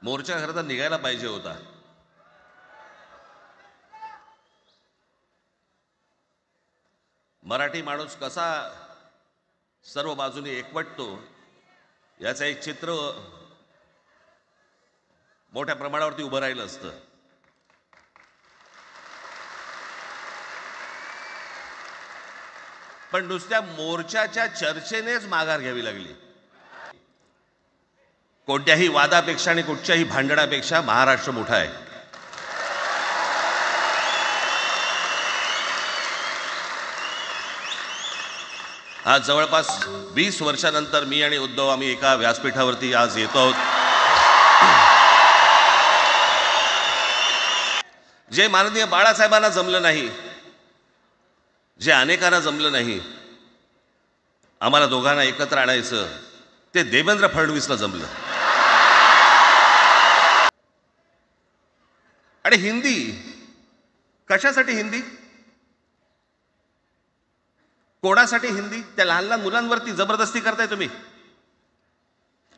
मोर्चा खरं तर निघायला पाहिजे होता. मराठी माणूस कसा सर्व बाजूने एकवटतो याचं एक चित्र मोठ्या प्रमाणावरती उभं राहिलं असतं. पण नुसत्या मोर्चाच्या चर्चेनेच माघार घ्यावी लागली. कोणत्याही वादापेक्षा आणि कुठच्याही भांडणापेक्षा महाराष्ट्र मोठा आहे. आज जवळपास 20 वर्षानंतर मी आणि उद्धव आम्ही एका व्यासपीठावरती आज येतो आहोत. जे माननीय बाळासाहेबांना जमलं नाही, जे अनेकांना जमलं नाही, आम्हाला दोघांना एकत्र आणायचं, ते देवेंद्र फडणवीसला जमलं. आणि हिंदी कशासाठी? हिंदी कोणासाठी? हिंदी त्या लहान लहान मुलांवरती जबरदस्ती करताय तुम्ही.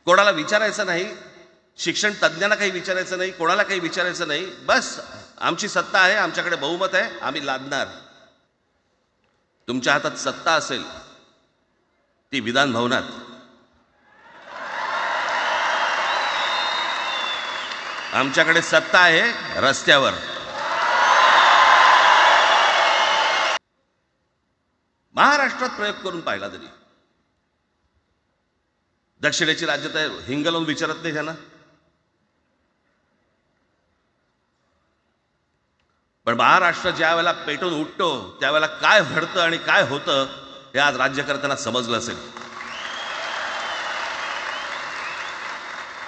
कोणाला विचारायचं नाही, शिक्षण तज्ज्ञांना काही विचारायचं नाही, कोणाला काही विचारायचं नाही. बस आमची सत्ता आहे, आमच्याकडे बहुमत आहे, आम्ही लादणार. तुमच्या हातात सत्ता असेल ती विधान भवनात, आमच्याकडे सत्ता आहे रस्त्यावर. महाराष्ट्रात प्रयोग करून पाहिला तरी दक्षिणेची राज्य तर हिंग लावून विचारत नाही त्यांना. पण महाराष्ट्र ज्या वेळेला पेटून उठतो त्यावेळेला काय घडतं आणि काय होतं हे आज राज्यकर्त्यांना समजलं असेल.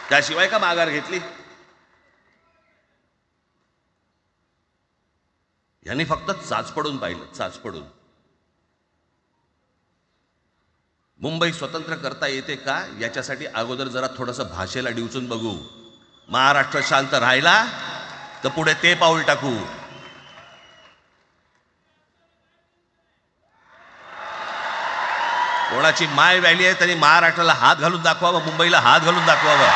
त्याशिवाय का माघार घेतली? यांनी फक्त चाचपडून पाहिलं, चाचपडून. मुंबई स्वतंत्र करता येते का याच्यासाठी अगोदर जरा थोडंसं भाषेला डिवचून बघू. महाराष्ट्र शांत राहिला तर पुढे ते पाऊल टाकू. कोणाची माय व्हॅली आहे त्यांनी महाराष्ट्राला हात घालून दाखवावा, मुंबईला हात घालून दाखवावा.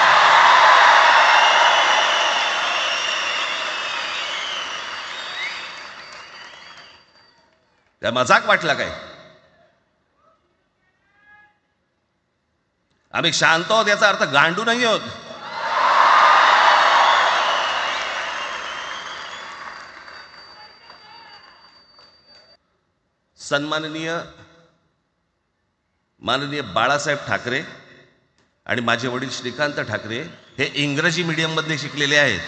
त्या मजाक वाटला काय? आम्ही शांत आहोत याचा अर्थ गांडू नाही आहोत. माननीय बाळासाहेब ठाकरे आणि माझे वडील श्रीकांत ठाकरे हे इंग्रजी मीडियम मध्ये शिकलेले आहेत.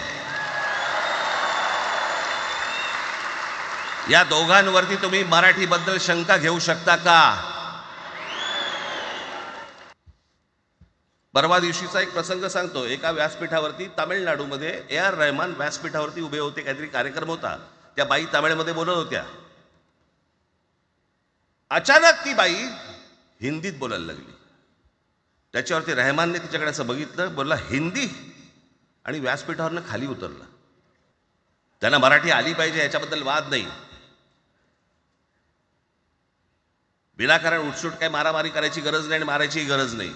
या दोघांवरती तुम्ही मराठीबद्दल शंका घेऊ शकता का? परवा दिवशीचा एक प्रसंग सांगतो. एका व्यासपीठावरती तामिळनाडूमध्ये AR रहमान व्यासपीठावरती उभे होते, काहीतरी कार्यक्रम होता. त्या बाई तामिळमध्ये बोलत होत्या. अचानक ती बाई हिंदीत बोलायला लागली. त्याच्यावरती रहमानने तिच्याकडे असं बघितलं, बोलला हिंदी, आणि व्यासपीठावरनं खाली उतरला. त्यांना मराठी आली पाहिजे याच्याबद्दल वाद नाही. विनाकारण उठसूट काय मारामारी करायची गरज नाही आणि मारायची गरज नाही.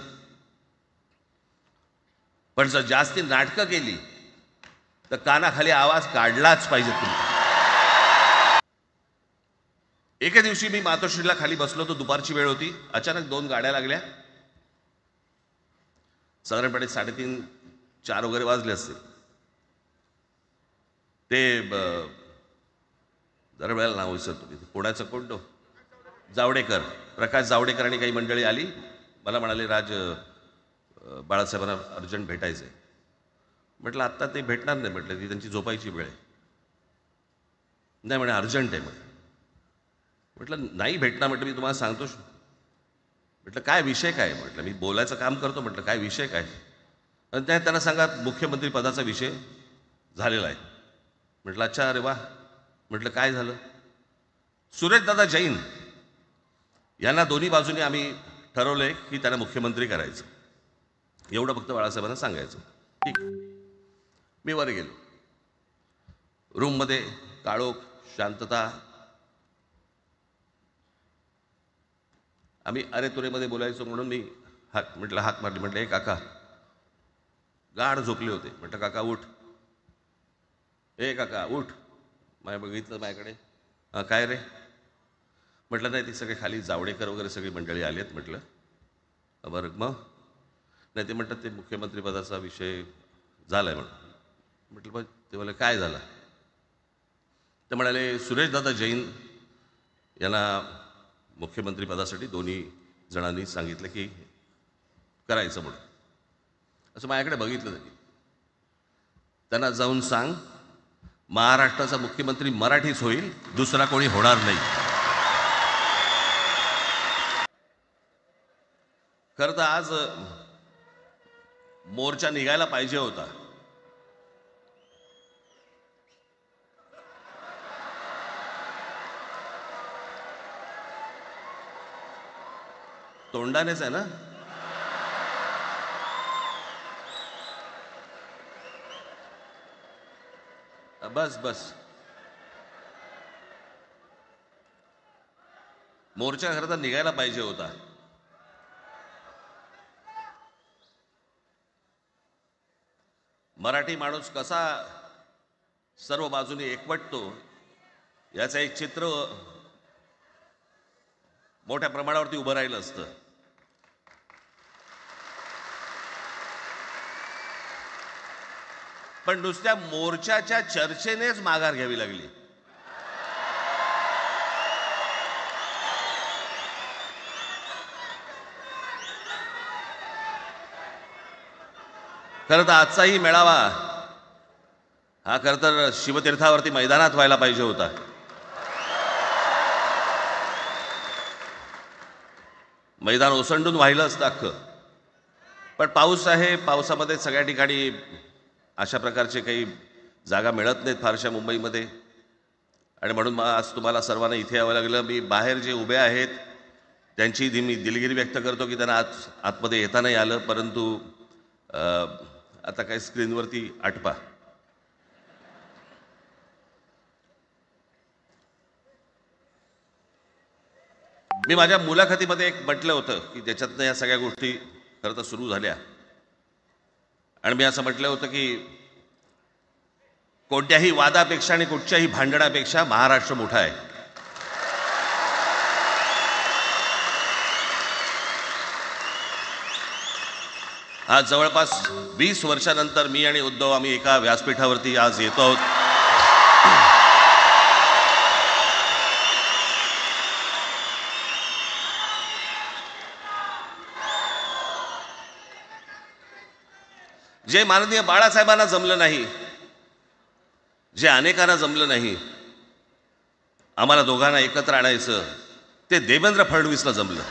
पण जर जास्ती नाटकं केली तर कानाखाली आवाज काढलाच पाहिजे तुम्ही. एके दिवशी मी मातोश्रीला खाली बसलो होतो, दुपारची वेळ होती. अचानक 2 गाड्या लागल्या. साधारणपणे 3:30-4 वगैरे वाजले असतील. ते दरवेळेला नाव विसरतो मी. पुण्याचं कोणतो जावडेकर, प्रकाश जावडेकर आणि काही मंडळी आली. मला म्हणाले, राज बाळासाहेबांना अर्जंट भेटायचं आहे. म्हटलं आत्ता ते भेटणार नाही. म्हटलं ती त्यांची झोपायची वेळ आहे. नाही म्हणे अर्जंट आहे. म्हटलं नाही भेटणार. म्हटलं मी तुम्हाला सांगतो. म्हटलं काय विषय काय? म्हटलं मी बोलायचं काम करतो. म्हटलं काय विषय काय? आणि त्यांना सांगा मुख्यमंत्री पदाचा विषय झालेला आहे. म्हटलं अच्छा, अरे वा. म्हटलं काय झालं? सुरेशदादा जैन यांना दोन्ही बाजूने आम्ही ठरवलंय की त्यांना मुख्यमंत्री करायचं. एवढं फक्त बाळासाहेबांना सांगायचं. ठीक. मी वर गेलो. रूममध्ये काळोख, शांतता. आम्ही अरे तुरेमध्ये बोलायचो म्हणून मी हाक मारली. म्हटलं ए काका गाढ झोपले होते. म्हटलं काका उठ, ए काका उठ. माझ्या बघितलं माझ्याकडे. काय रे? म्हटलं नाही, ती सगळे खाली जावडेकर वगैरे सगळी मंडळी आली आहेत. म्हटलं बरं मग? नाही, ते म्हणतात ते मुख्यमंत्रीपदाचा विषय झाला आहे म्हणून. म्हटलं बघ, ते मला काय झालं? ते म्हणाले सुरेशदादा जैन यांना मुख्यमंत्रीपदासाठी दोन्ही जणांनी सांगितलं की करायचं म्हणून. असं माझ्याकडे बघितलं त्यांनी. त्यांना जाऊन सांग, महाराष्ट्राचा मुख्यमंत्री मराठीच होईल, दुसरा कोणी होणार नाही. खरं तर आज मोर्चा निघायला पाहिजे होता. तोंडानेच आहे ना? बस बस. मोर्चा खरं तर निघायला पाहिजे होता. मराठी माणूस कसा सर्व बाजूने एकवटतो याचं एक चित्र मोठ्या प्रमाणावरती उभं राहिलं असतं. पण नुसत्या मोर्चाच्या चर्चेनेच माघार घ्यावी लागली. खरं तर आजचाही मेळावा हा खरं तर शिवतीर्थावरती मैदानात व्हायला पाहिजे होता. मैदान ओसंडून वाहिलं असतं अख्खं. पण पाऊस आहे, पावसामध्ये सगळ्या ठिकाणी अशा प्रकारचे काही जागा मिळत नाहीत फारशा मुंबईमध्ये. आणि म्हणून आज तुम्हाला सर्वांना इथे यावं लागलं. मी बाहेर जे उभे आहेत त्यांची मी दिलगिरी व्यक्त करतो की त्यांना आतमध्ये येता नाही आलं. परंतु आता काही स्क्रीनवरती आठवा. मी माझ्या मुलाखतीमध्ये एक म्हटलं होतं की ज्याच्यातनं या सगळ्या गोष्टी खरं तर सुरू झाल्या. आणि मी असं म्हटलं होतं की कोणत्याही वादापेक्षा आणि कुठच्याही भांडणापेक्षा महाराष्ट्र मोठा आहे. आज जवळपास 20 वर्षानंतर मी आणि उद्धव आम्ही एका व्यासपीठावरती आज येतो आहोत. जे माननीय बाळासाहेबांना जमलं नाही, जे अनेकांना जमलं नाही, आम्हाला दोघांना एकत्र आणायचं, ते देवेंद्र फडणवीसला जमलं.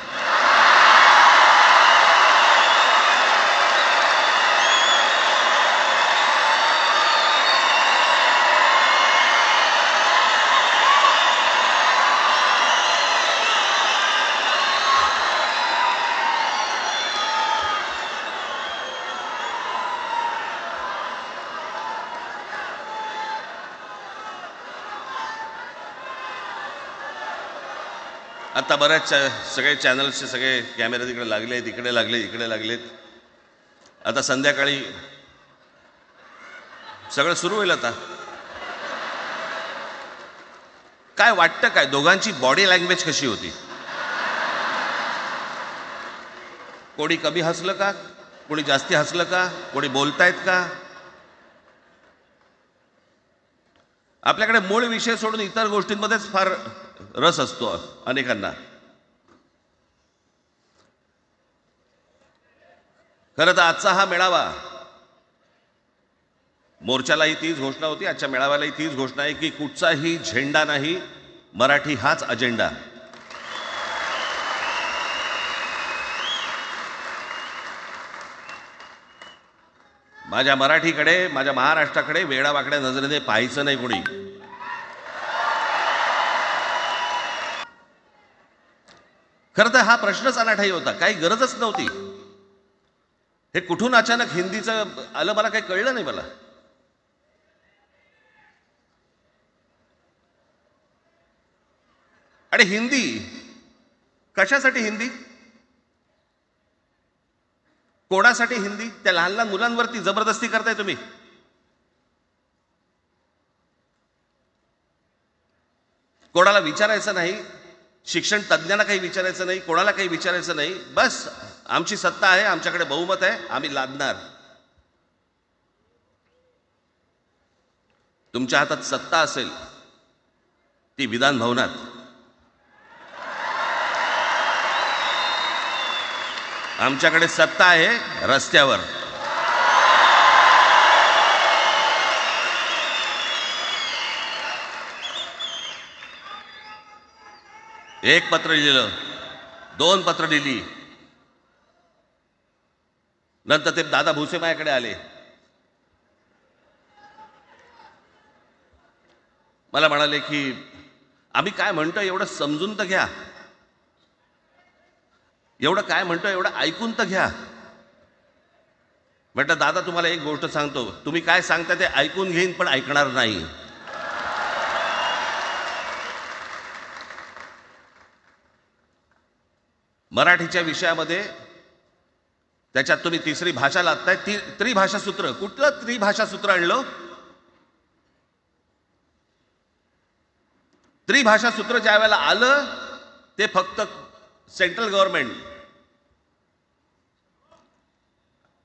आता बऱ्याच सगळे चॅनल्सचे सगळे कॅमेरे तिकडे लागले, तिकडे लागले, इकडे लागलेत. आता संध्याकाळी सगळं सुरू होईल. आता काय वाटतं, काय दोघांची बॉडी लँग्वेज कशी होती? कोणी कमी हसलं का? कोणी जास्ती हसलं का? कोणी बोलतायत का? आपल्याकडे मूळ विषय सोडून इतर गोष्टींमध्येच फार रस असतो अनेकांना. खरं तर आजचा हा मेळावा, मोर्चालाही तीच घोषणा होती, आजच्या मेळाव्यालाही तीच घोषणा आहे की कुठचाही झेंडा नाही, मराठी हाच अजेंडा. माझ्या मराठीकडे, माझ्या महाराष्ट्राकडे वेडावाकड्या नजरेने पाहायचं नाही कोणी. खरं तर हा प्रश्नच अनाठाई होता, काही गरजच नव्हती. हे कुठून अचानक हिंदीचं आलं मला काही कळलं नाही. मला आणि हिंदी कशासाठी? हिंदी कोणासाठी हिंदी? त्या लहान लहान मुलांवरती जबरदस्ती करताय तुम्ही. कोणाला विचारायचं नाही, शिक्षण तज्ज्ञांना काही विचारायचं नाही, कोणाला काही विचारायचं नाही. बस आमची सत्ता आहे, आमच्याकडे बहुमत आहे, आम्ही लादणार. तुमच्या हातात सत्ता असेल ती विधान भवनात, आमच्याकडे सत्ता आहे रस्त्यावर. एक पत्र लिहिलं, 2 पत्र लिहिली, नंतर ते दादा भुसे माझ्याकडे आले. मला म्हणाले की आम्ही काय म्हणतो एवढं समजून तर घ्या, एवढं काय म्हणतो एवढं ऐकून तर घ्या. म्हटलं दादा तुम्हाला एक गोष्ट सांगतो, तुम्ही काय सांगता ते ऐकून घेईन पण ऐकणार नाही. मराठीच्या विषयामध्ये त्याच्यात तुम्ही तिसरी भाषा लादताय. त्रिभाषा सूत्र, कुठलं त्रिभाषा सूत्र आणलं? त्रिभाषा सूत्र ज्या वेळेला आलं ते फक्त सेंट्रल गव्हर्नमेंट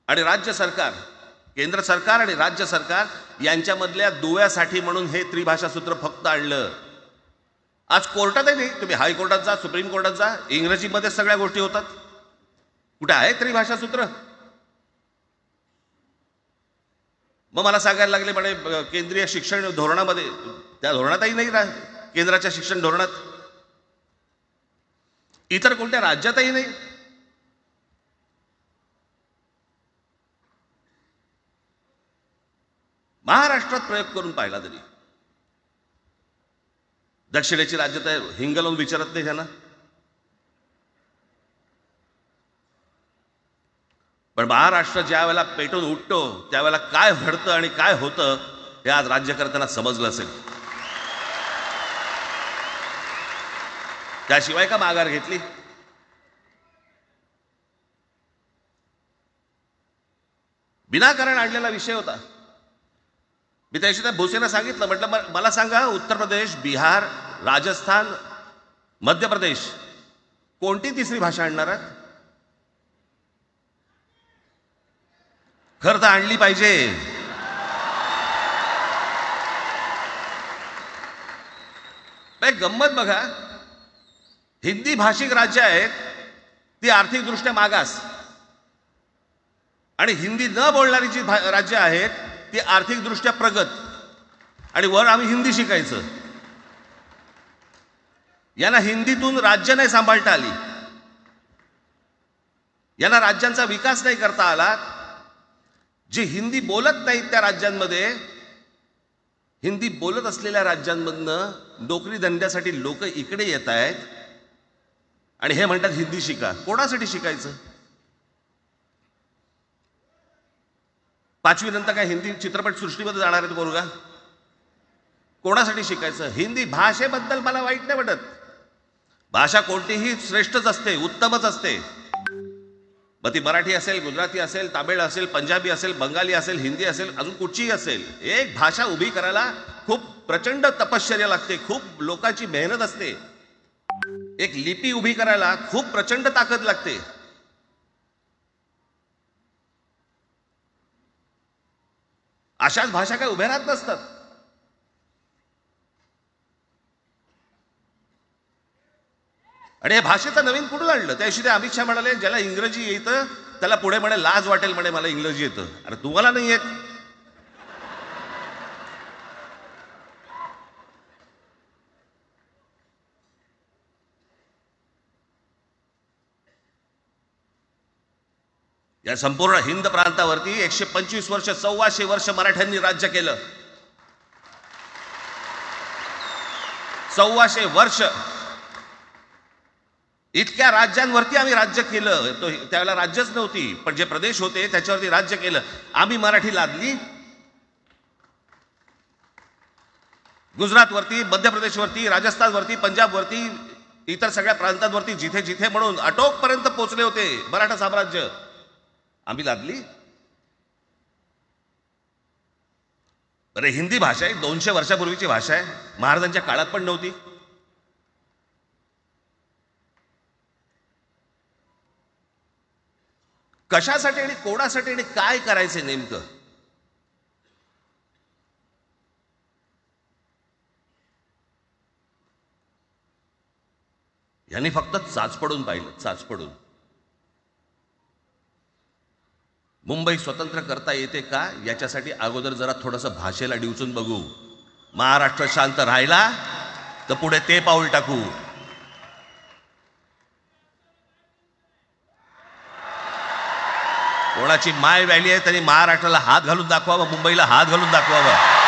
आणि राज्य सरकार, केंद्र सरकार आणि राज्य सरकार यांच्यामधल्या दुव्यासाठी म्हणून हे त्रिभाषा सूत्र फक्त आणलं. आज कोर्टातही नाही, तुम्ही हायकोर्टात जा, सुप्रीम कोर्टात जा, इंग्रजीमध्ये सगळ्या गोष्टी होतात. कुठे आहे त्रिभाषा सूत्र? मग मला सांगायला लागले म्हणे केंद्रीय शिक्षण धोरणामध्ये, त्या धोरणातही नाही राह, केंद्राच्या शिक्षण धोरणात, इतर कोणत्या राज्यातही नाही. महाराष्ट्रात प्रयोग करून पाहिला तरी दक्षिणेची राज्य तर हिंग लावून विचारत नाही त्यांना. पण महाराष्ट्र ज्या वेळेला पेटून उठतो त्यावेळेला काय घडतं आणि काय होतं हे आज राज्यकर्त्यांना समजलं असेल. त्याशिवाय का माघार घेतली? विनाकारण आणलेला विषय होता. मी त्याशी त्या भुसेंना सांगितलं, म्हटलं मला सांगा उत्तर प्रदेश, बिहार, राजस्थान, मध्य प्रदेश कोणती तिसरी भाषा आणणार आहेत? खरं तर आणली पाहिजे. गंमत बघा, हिंदी भाषिक राज्य आहेत ती आर्थिकदृष्ट्या मागास, आणि हिंदी न बोलणारी जी राज्य आहेत ती आर्थिकदृष्ट्या प्रगत, आणि वर आम्ही हिंदी शिकायचं. यांना हिंदीतून राज्य नाही सांभाळता आली, यांना राज्यांचा विकास नाही करता आला. जी हिंदी बोलत नाहीत त्या राज्यांमध्ये, हिंदी बोलत असलेल्या राज्यांमधनं नोकरी धंद्यासाठी लोक इकडे येत आहेत आणि हे म्हणतात हिंदी शिका. कोणासाठी शिकायचं? 5वी नंतर काय हिंदी चित्रपट सृष्टीमध्ये जाणार आहेत पोरगा? कोणासाठी शिकायचं? हिंदी भाषेबद्दल मला वाईट नाही वाटत, भाषा कोणतीही श्रेष्ठच असते, उत्तमच असते. मग ती मराठी असेल, गुजराती असेल, तामिळ असेल, पंजाबी असेल, बंगाली असेल, हिंदी असेल, अजून कुठचीही असेल. एक भाषा उभी करायला खूप प्रचंड तपश्चर्या लागते, खूप लोकांची मेहनत असते. एक लिपी उभी करायला खूप प्रचंड ताकद लागते. अशाच भाषा काय उभ्या राहत नसतात. आणि या भाषेचं नवीन कुठून आणलं? त्याशी ते अमित शहा म्हणाले ज्याला इंग्रजी येतं त्याला पुढे म्हणे लाज वाटेल, म्हणे मला इंग्रजी येतं. अरे तुम्हाला नाही येत? या संपूर्ण हिंद प्रांतावरती 125 वर्ष, 1400 वर्ष मराठ्यांनी राज्य केलं. 1400 वर्ष इतक्या राज्यांवरती आम्ही राज्य केलं. तो त्यावेळेला राज्यच नव्हती, पण जे प्रदेश होते त्याच्यावरती राज्य केलं. आम्ही मराठी लादली गुजरातवरती, मध्य प्रदेशवरती, राजस्थानवरती, पंजाबवरती, इतर सगळ्या प्रांतांवरती, जिथे जिथे म्हणून अटोकपर्यंत पोहोचले होते मराठा साम्राज्य. आम्ही लादली? अरे हिंदी भाषा आहे, 200 वर्षापूर्वीची भाषा आहे, महाराजांच्या काळात पण नव्हती. कशासाठी आणि कोणासाठी आणि काय करायचे नेमकं? यांनी फक्त चाचपडून पाहिलं, चाचपडून. मुंबई स्वतंत्र करता येते का याच्यासाठी अगोदर जरा थोडंसं भाषेला डिवचून बघू. महाराष्ट्र शांत राहिला तर पुढे ते पाऊल टाकू. कोणाची माय व्हॅली आहे त्यांनी महाराष्ट्राला हात घालून दाखवावं, मुंबईला हात घालून दाखवावं.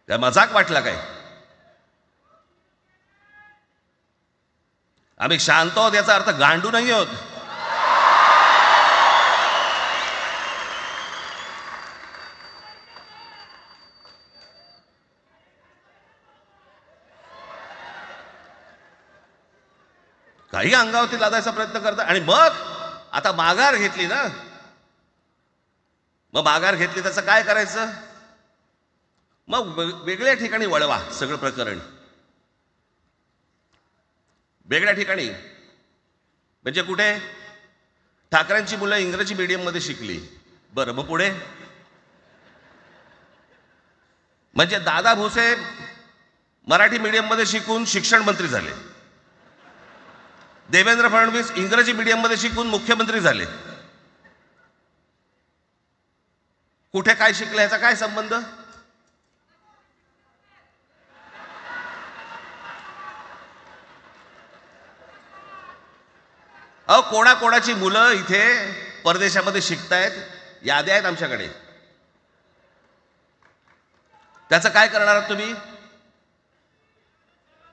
त्या मजाक वाटला काय? आम्ही शांत आहोत याचा अर्थ गांडू नाही आहोत. काही अंगावरती लादायचा प्रयत्न करता आणि मग आता माघार घेतली ना, मग माघार घेतली त्याचं काय करायचं? मग वेगळ्या ठिकाणी वळवा सगळं प्रकरण. वेगळ्या ठिकाणी म्हणजे कुठे? ठाकरेंची मुलं इंग्रजी मीडियम मध्ये शिकली, बरं, मग पुढे? म्हणजे दादा भुसे मराठी मीडियम मध्ये शिकून शिक्षण मंत्री झाले, देवेंद्र फडणवीस इंग्रजी मीडियम मध्ये शिकून मुख्यमंत्री झाले. कुठे काय शिकले याचा काय संबंध? अहो, कोणाकोणाची मुलं इथे परदेशामध्ये शिकतायत, याद्या आहेत आमच्याकडे. त्याचं काय करणार आहात तुम्ही?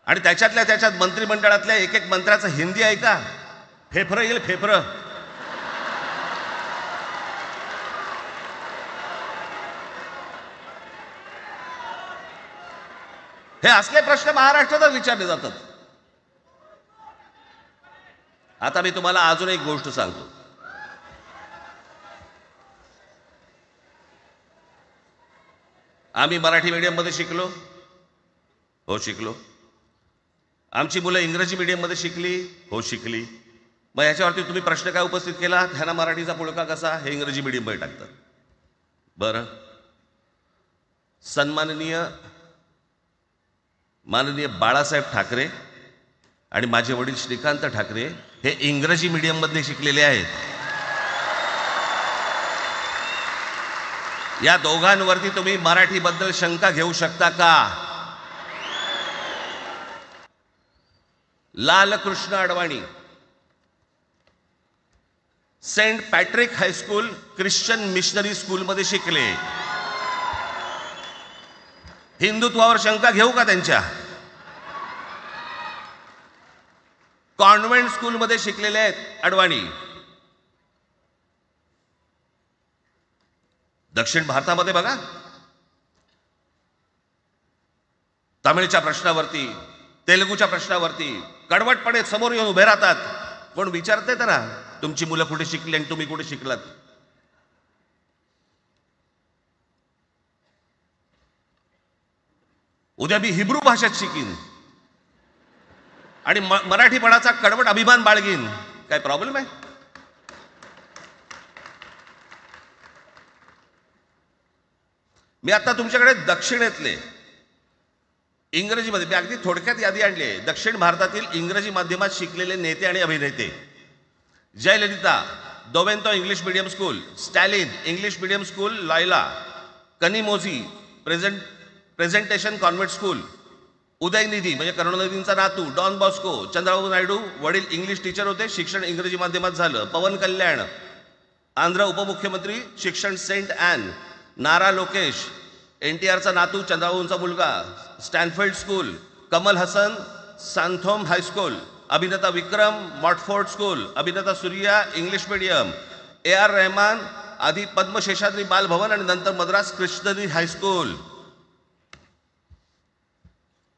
आणि त्याच्यातल्या त्याच्यात मंत्रिमंडळातल्या एक एक मंत्र्याचं हिंदी आहे का? फेफरं येईल, फेफरं. हे असले प्रश्न महाराष्ट्रातच विचारले जातात. आता मी तुम्हाला अजून एक गोष्ट सांगतो. आम्ही मराठी मीडियम मध्ये शिकलो, हो शिकलो. आमची मुलं इंग्रजी मीडियम मध्ये शिकली, हो शिकली. मग याच्यावरती तुम्ही प्रश्न काय उपस्थित केला? ह्यांना मराठीचा पुळका कसा? हे इंग्रजी मीडियम मध्ये टाकतात. बरं, माननीय बाळासाहेब ठाकरे आणि माझे वडील श्रीकांत ठाकरे हे इंग्रजी मीडियम मध्ये शिकलेले आहेत. या दोघांवरती तुम्ही मराठीबद्दल शंका घेऊ शकता का? Lalkrishna Advani Saint Patrick high school Christian missionary school मध्ये शिकले. हिंदुत्वावर शंका घेऊ का त्यांच्या? कॉन्व्हेंट स्कूल मध्ये शिकलेले आहेत अडवाणी. दक्षिण भारतामध्ये बघा, तमिळच्या प्रश्नावरती, तेलुगूच्या प्रश्नावरती कडवटपणे समोर येऊन उभे राहतात. कोण विचारते तर ना, तुमची मुलं कुठे शिकली आणि तुम्ही कुठे शिकलात? उद्या मी हिब्रू भाषेत शिकीन आणि मराठीपणाचा कडवट अभिमान बाळगीन, काय प्रॉब्लेम आहे? मी आता तुमच्याकडे दक्षिणेतले इंग्रजीमध्ये, मी अगदी थोडक्यात यादी आणली आहे. दक्षिण भारतातील इंग्रजी माध्यमात शिकलेले नेते आणि अभिनेते: Jayalalithaa Doveton English medium school, Stalin English medium school Loyola, Kanimozhi Presentation convent school, Udhayanidhi म्हणजे करुणानिधींचा नातू डॉन बॉस्को, चंद्रबाबू नायडू वडील इंग्लिश टीचर होते, शिक्षण इंग्रजी माध्यमात झालं. पवन कल्याण आंध्र उपमुख्यमंत्री, शिक्षण सेंट ॲन. नारा लोकेश NTRचा नातू, चंद्रबाबूंचा मुलगा, Stanford school. Kamal Haasan Santhome high school. अभिनेता विक्रम मॉटफोर्ड स्कूल. अभिनेता Surya English medium. AR Rahman आधी पद्मशेषाद्री बालभवन आणि नंतर मद्रास क्रिश्चनरी हायस्कूल.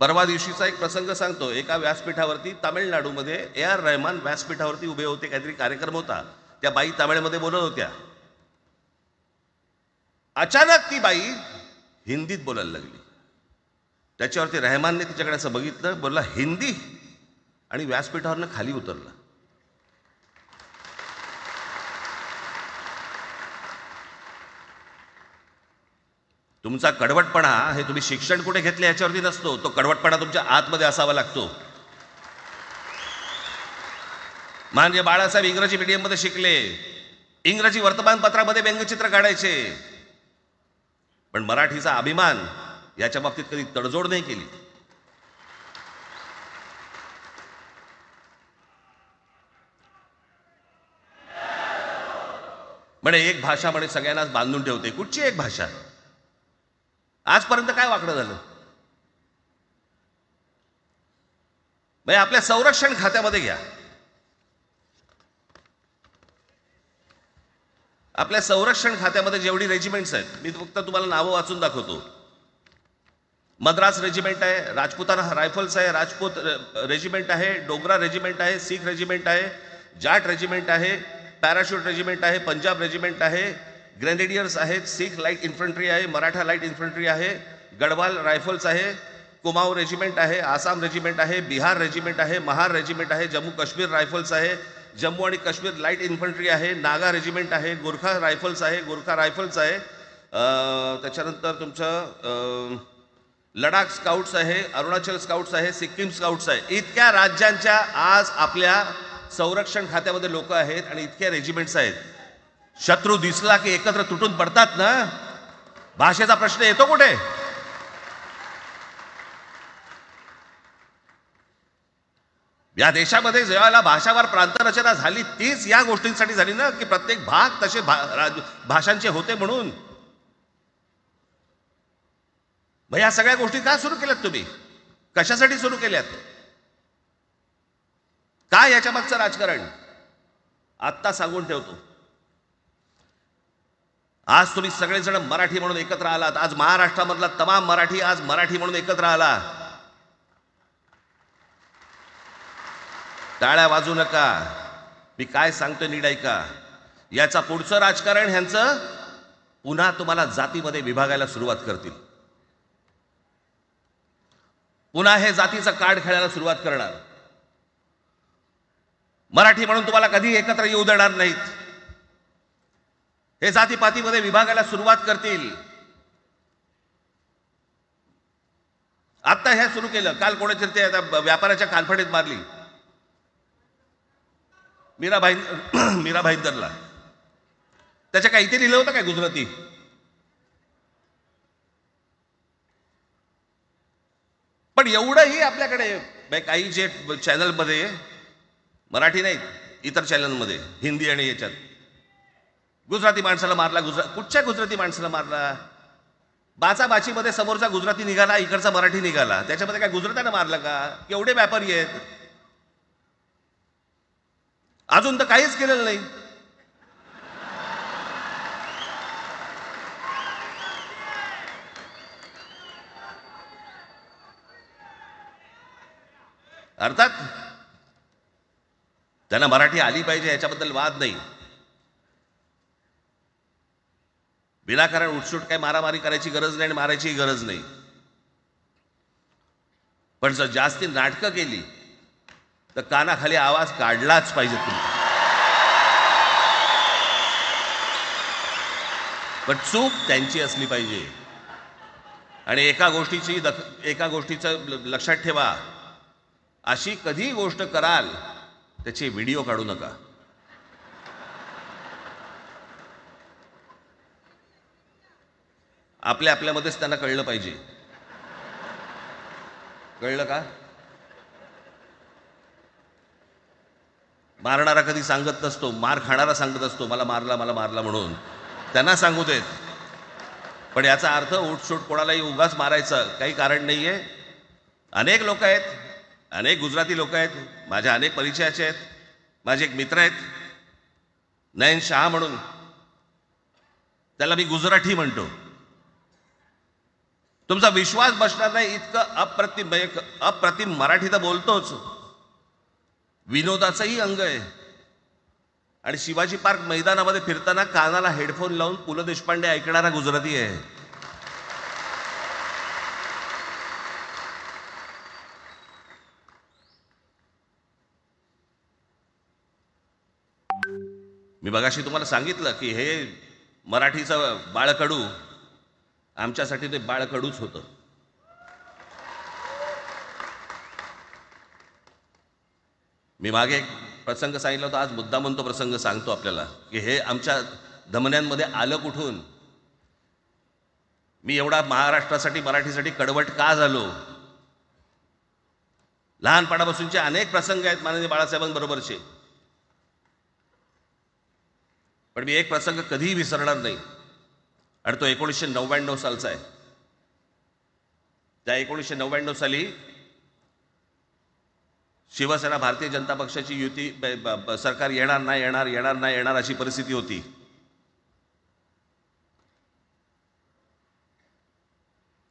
परवा दिवशीचा एक प्रसंग सांगतो. एका व्यासपीठावरती तामिळनाडूमध्ये AR रहमान व्यासपीठावरती उभे होते, काहीतरी कार्यक्रम होता. त्या बाई तामिळमध्ये बोलत होत्या. अचानक ती बाई हिंदीत बोलायला लागली. त्याच्यावरती रहमानने तिच्याकडे असं बघितलं, बोलला हिंदी, आणि व्यासपीठावरनं खाली उतरला. तुमचा कडवटपणा हे तुम्ही शिक्षण कुठे घेतले याच्यावरती नसतो, तो कडवटपणा तुमच्या आतमध्ये असावा लागतो. म्हणजे बाळासाहेब इंग्रजी मीडियममध्ये शिकले, इंग्रजी वर्तमानपत्रामध्ये व्यंगचित्र काढायचे, पण मराठीचा अभिमान याच्या बाबतीत कधी तडजोड नाही केली. म्हणे एक भाषा म्हणे सगळ्यांनाच बांधून ठेवते. कुठची एक भाषा? आजपर्यंत काय वाकडं झालं? म्हणजे आपल्या संरक्षण खात्यामध्ये घ्या, आपल्या संरक्षण खात्यामध्ये जेवढी रेजिमेंट्स आहेत, मी फक्त तुम्हाला नावं वाचून दाखवतो. मद्रास रेजिमेंट आहे, राजपुताना रायफल्स आहे, राजपूत रेजिमेंट आहे, डोगरा रेजिमेंट आहे, सीख रेजिमेंट आहे, जाट रेजिमेंट आहे, पॅराशूट रेजिमेंट आहे, पंजाब रेजिमेंट आहे, ग्रेनेडियर्स आहेत, सीख लाईट इन्फंट्री आहे, मराठा लाईट इन्फंट्री आहे, गढवाल रायफल्स आहे, कुमाऊ रेजिमेंट आहे, आसाम रेजिमेंट आहे, बिहार रेजिमेंट आहे, महार रेजिमेंट आहे, जम्मू काश्मीर रायफल्स आहे, जम्मू आणि काश्मीर लाईट इन्फंट्री आहे, नागा रेजिमेंट आहे, गोरखा रायफल्स आहे, गोरखा रायफल्स आहे, त्याच्यानंतर तुमचं लडाख स्काउट्स आहे, अरुणाचल स्काउट्स आहे, सिक्कीम स्काउट्स आहे. इतक्या राज्यांच्या आज आपल्या संरक्षण खात्यामध्ये लोक आहेत आणि इतक्या रेजिमेंट्स आहेत. शत्रू दिसला की एकत्र तुटून पडतात ना. भाषेचा प्रश्न येतो कुठे? या देशामध्ये जेव्हा भाषावार प्रांतरचना झाली तीच या गोष्टींसाठी झाली ना, की प्रत्येक भाग तसे भाषांचे होते म्हणून. मग या सगळ्या गोष्टी का सुरू केल्यात तुम्ही? कशासाठी सुरू केल्यात? काय याच्या मागचं राजकारण? आत्ता सांगून ठेवतो. आज तुम्ही सगळेजण मराठी म्हणून एकत्र आलात. आज महाराष्ट्रामधला तमाम मराठी आज मराठी म्हणून एकत्र आला. टाळ्या वाजू नका. मी काय सांगतोय नीट ऐका. याचा पुढचं राजकारण ह्यांचं पुन्हा तुम्हाला जातीमध्ये विभागायला सुरुवात करतील. पुन्हा हे जातीचं कार्ड खेळायला सुरुवात करणार. मराठी म्हणून तुम्हाला कधी एकत्र येऊ देणार नाहीत. हे जातीपातीमध्ये विभागायला सुरुवात करतील. आता हे सुरू केलं. काल कोणाच्या ते व्यापाऱ्याच्या कानफडीत मारली मीरा भाईंदरला. त्याच्या काही इथे लिहिलं होतं काय गुजराती? पण एवढंही आपल्याकडे काही जे चॅनलमध्ये, मराठी नाहीत इतर चॅनलमध्ये, हिंदी आणि याच्यात गुजराती माणसाला मारला. कुठच्या गुजराती माणसाला मारला? बाचाबाचीमध्ये समोरचा गुजराती निघाला, इकडचा मराठी निघाला. त्याच्यामध्ये काय गुजरात्यानं मारलं का? केवढे व्यापारी आहेत. अजून तर काहीच केलेलं नाही. अर्थात त्यांना मराठी आली पाहिजे याच्याबद्दल वाद नाही. विनाकारण उठसूट काय मारामारी करायची गरज नाही आणि मारायची गरज नाही. पण जर जास्ती नाटकं केली तर कानाखाली आवाज काढलाच पाहिजे तुम्ही. पण चूक त्यांची असली पाहिजे. आणि एका गोष्टीचं लक्षात ठेवा, अशी कधी गोष्ट कराल त्याचे व्हिडिओ काढू नका. आपल्यामध्येच त्यांना कळलं पाहिजे. कळलं का? मारणारा कधी सांगत नसतो, मार खाणारा सांगत असतो मला मारला म्हणून. त्यांना सांगू देत. पण याचा अर्थ उठसूट कोणालाही उगाच मारायचं काही कारण नाहीये. अनेक लोक आहेत, अनेक गुजराती लोक आहेत, माझ्या अनेक परिचयाचे आहेत. माझे एक मित्र आहेत नयन शाह म्हणून, त्याला मी गुजराठी म्हणतो. तुमचा विश्वास बसणार नाही इतकं अप्रतिम मराठी तर बोलतोच, विनोदाचंही अंग आहे. आणि शिवाजी पार्क मैदानामध्ये फिरताना कानाला हेडफोन लावून पु ल देशपांडे ऐकणारा गुजराती आहे. मी मगाशी तुम्हाला सांगितलं की हे मराठीचं बाळकडू, आमच्यासाठी ते बाळकडूच होतं. मी मागे एक प्रसंग सांगितला होता, आज मुद्दा म्हणून तो प्रसंग सांगतो आपल्याला की हे आमच्या धमन्यांमध्ये आलं कुठून. मी एवढा महाराष्ट्रासाठी मराठीसाठी कडवट का झालो. लहानपणापासूनचे अनेक प्रसंग आहेत माननीय बाळासाहेबांबरोबरचे, पण मी एक प्रसंग कधीही विसरणार नाही आणि तो 1999 सालचा आहे. त्या 1999 साली शिवसेना भारतीय जनता पक्षाची युती सरकार येणार नाही अशी परिस्थिती होती.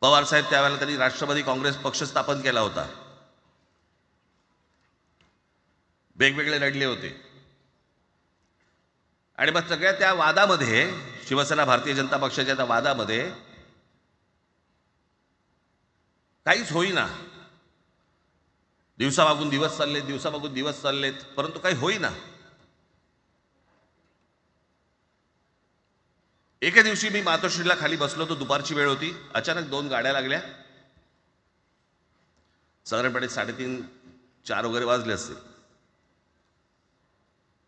पवार साहेब त्यावेळेला त्यांनी राष्ट्रवादी काँग्रेस पक्ष स्थापन केला होता. वेगवेगळे लढले होते आणि मग सगळ्या त्या वादामध्ये, शिवसेना भारतीय जनता पक्षाच्या त्या वादामध्ये काहीच होईना. दिवसामागून दिवस चाललेत परंतु काही होईना. एके दिवशी मी मातोश्रीला खाली बसलो होतो, दुपारची वेळ होती. अचानक 2 गाड्या लागल्या. साधारणपणे 3:30-4 वगैरे वाजले असते.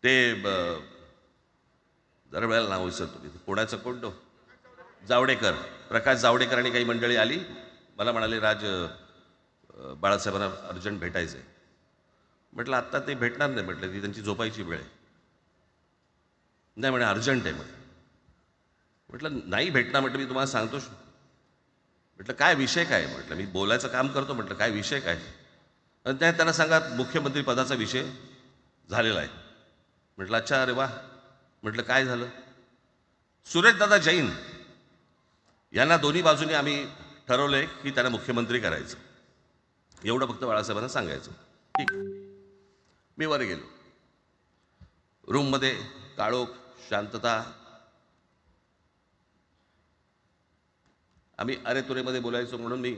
ते जरा वेळेला नाव विसरतो मी, कोणाचं कोणतो, जावडेकर, प्रकाश जावडेकर आणि काही मंडळी आली. मला म्हणाले, राज बाळासाहेबांना अर्जंट भेटायचं आहे. म्हटलं आत्ता ते भेटणार नाही, म्हटलं ती त्यांची झोपायची वेळ आहे. नाही म्हणे अर्जंट आहे. म्हटलं नाही भेटणार. म्हटलं मी तुम्हाला सांगतो. म्हटलं काय विषय काय. म्हटलं मी बोलायचं काम करतो. म्हटलं काय विषय काय. आणि त्यांना सांगा मुख्यमंत्री पदाचा विषय झालेला आहे. म्हटलं अच्छा, अरे वा. म्हटलं काय झालं. सुरेशदादा जैन यांना दोन्ही बाजूने आम्ही ठरवलंय की त्यांना मुख्यमंत्री करायचं. एवढं फक्त बाळासाहेबांना सांगायचं. ठीक. मी वर गेलो. रूममध्ये काळोख, शांतता. आम्ही अरे तुरेमध्ये बोलायचो म्हणून मी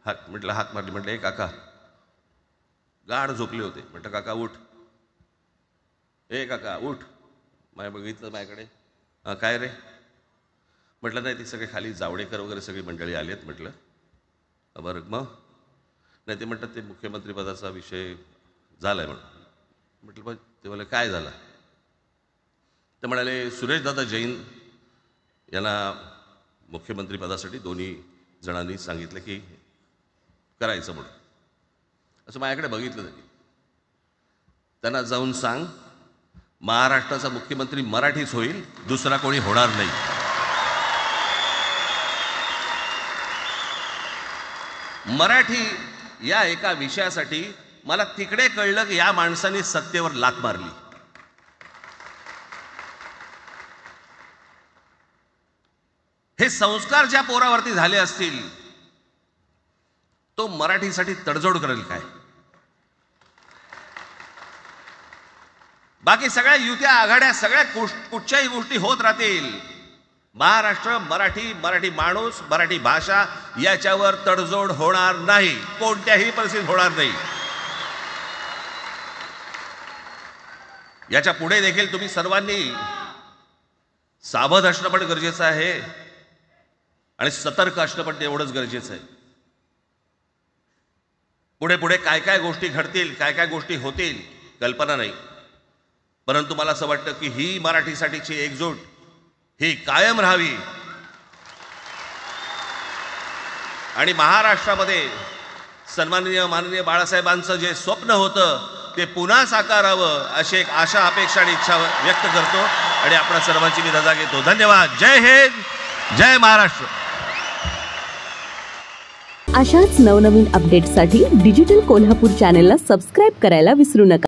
हाक मारली. म्हटलं हे काका गाढ झोपले होते. म्हटलं काका उठ. ए काका उठ. बघितलं माझ्याकडे. काय रे. म्हटलं नाही, ती सगळे खाली जावडेकर वगैरे सगळी मंडळी आली आहेत. म्हटलं बरं मग. नाही ते म्हणतात ते मुख्यमंत्री पदाचा विषय झाला आहे म्हणून. म्हटलं मग ते मला काय झालं. ते म्हणाले सुरेशदादा जैन यांना मुख्यमंत्री पदासाठी दोन्ही जणांनी सांगितलं की करायचं म्हणून. असं माझ्याकडे बघितलं त्यांनी. त्यांना जाऊन सांग महाराष्ट्राचा मुख्यमंत्री मराठीच होईल, दुसरा कोणी होणार नाही. मराठी या एका विषयासाठी मला तिकडे कळलं की या माणसाने सत्तेवर लाथ मारली. हे संस्कार ज्या पोरावरती झाले असतील तो मराठीसाठी तडजोड करेल काय. बाकी सगळ्या युत्या आघाड्या सगळ्या कुठच्याही गोष्टी होत राहतील. महाराष्ट्र, मराठी माणूस, मराठी भाषा याच्यावर तडजोड होणार नाही. कोणत्याही परिस्थितीत होणार नाही. याच्या पुढे देखील तुम्ही सर्वांनी सावध असणं पण गरजेचं आहे आणि सतर्क असणं पण तेवढंच गरजेचं आहे. पुढे पुढे काय काय गोष्टी घडतील, काय काय गोष्टी होतील कल्पना नाही. परंतु मला असं वाटतं की ही मराठीसाठीची एकजूट ही कायम राहावी आणि महाराष्ट्रामध्ये माननीय बाळासाहेबांचं जे स्वप्न होतं ते पुन्हा साकारावं अशी एक आशा, अपेक्षा आणि इच्छा व्यक्त करतो आणि आपल्या सर्वांची मी रजा घेतो. धन्यवाद. जय हिंद, जय महाराष्ट्र. अशाच नवनवीन अपडेट्ससाठी डिजिटल कोल्हापूर चॅनेलला सबस्क्राईब करायला विसरू नका.